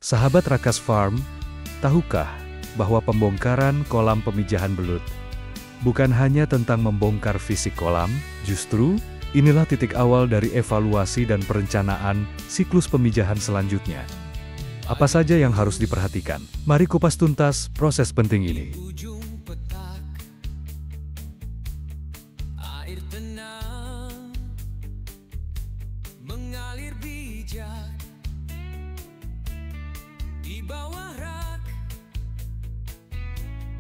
Sahabat Rakas Farm, tahukah bahwa pembongkaran kolam pemijahan belut bukan hanya tentang membongkar fisik kolam, justru inilah titik awal dari evaluasi dan perencanaan siklus pemijahan selanjutnya. Apa saja yang harus diperhatikan? Mari kupas tuntas proses penting ini. Air tenang mengalir bijak di bawah rak,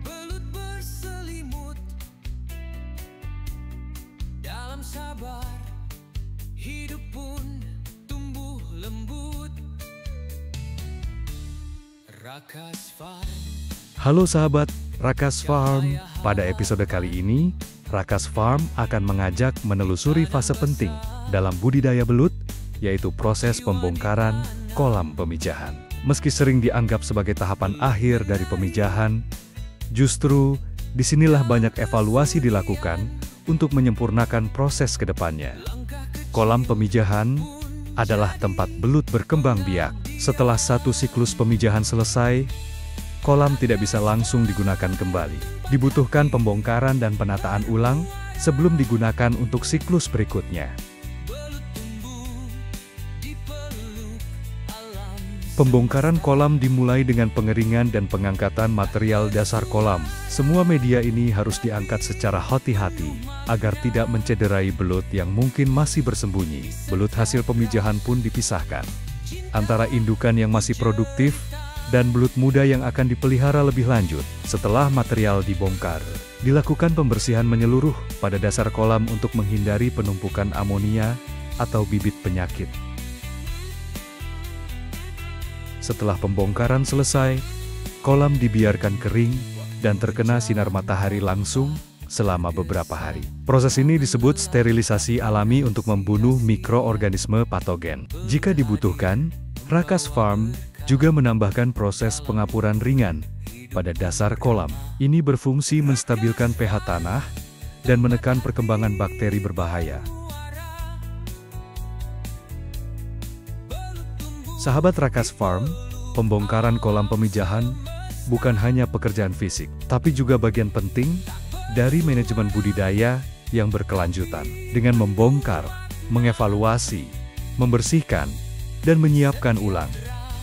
belut berselimut dalam sabar, hidup pun tumbuh lembut. Rakas Farm. Halo sahabat Rakas Farm, pada episode kali ini Rakas Farm akan mengajak menelusuri fase penting dalam budidaya belut, yaitu proses pembongkaran kolam pemijahan. Meski sering dianggap sebagai tahapan akhir dari pemijahan, justru disinilah banyak evaluasi dilakukan untuk menyempurnakan proses ke depannya. Kolam pemijahan adalah tempat belut berkembang biak. Setelah satu siklus pemijahan selesai, kolam tidak bisa langsung digunakan kembali. Dibutuhkan pembongkaran dan penataan ulang sebelum digunakan untuk siklus berikutnya. Pembongkaran kolam dimulai dengan pengeringan dan pengangkatan material dasar kolam. Semua media ini harus diangkat secara hati-hati, agar tidak mencederai belut yang mungkin masih bersembunyi. Belut hasil pemijahan pun dipisahkan antara indukan yang masih produktif dan belut muda yang akan dipelihara lebih lanjut. Setelah material dibongkar, dilakukan pembersihan menyeluruh pada dasar kolam untuk menghindari penumpukan amonia atau bibit penyakit. Setelah pembongkaran selesai, kolam dibiarkan kering dan terkena sinar matahari langsung selama beberapa hari. Proses ini disebut sterilisasi alami untuk membunuh mikroorganisme patogen. Jika dibutuhkan, Rakas Farm juga menambahkan proses pengapuran ringan pada dasar kolam. Ini berfungsi menstabilkan pH tanah dan menekan perkembangan bakteri berbahaya. Sahabat Rakas Farm, pembongkaran kolam pemijahan bukan hanya pekerjaan fisik, tapi juga bagian penting dari manajemen budidaya yang berkelanjutan. Dengan membongkar, mengevaluasi, membersihkan, dan menyiapkan ulang,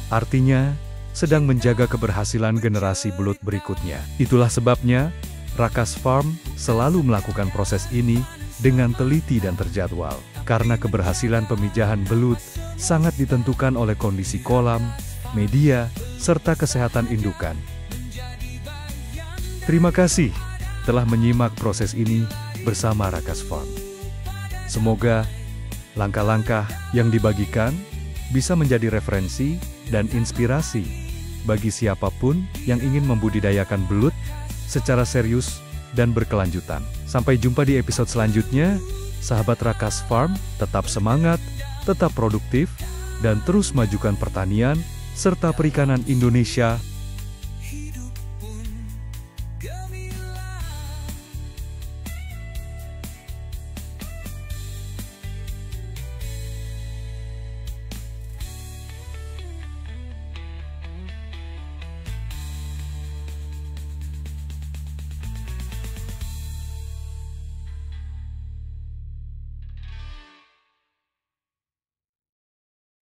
artinya sedang menjaga keberhasilan generasi belut berikutnya. Itulah sebabnya Rakas Farm selalu melakukan proses ini dengan teliti dan terjadwal. Karena keberhasilan pemijahan belut sangat ditentukan oleh kondisi kolam, media, serta kesehatan indukan. Terima kasih telah menyimak proses ini bersama Rakas Farm. Semoga langkah-langkah yang dibagikan bisa menjadi referensi dan inspirasi bagi siapapun yang ingin membudidayakan belut secara serius dan berkelanjutan. Sampai jumpa di episode selanjutnya. Sahabat Rakas Farm, tetap semangat, tetap produktif, dan terus majukan pertanian serta perikanan Indonesia.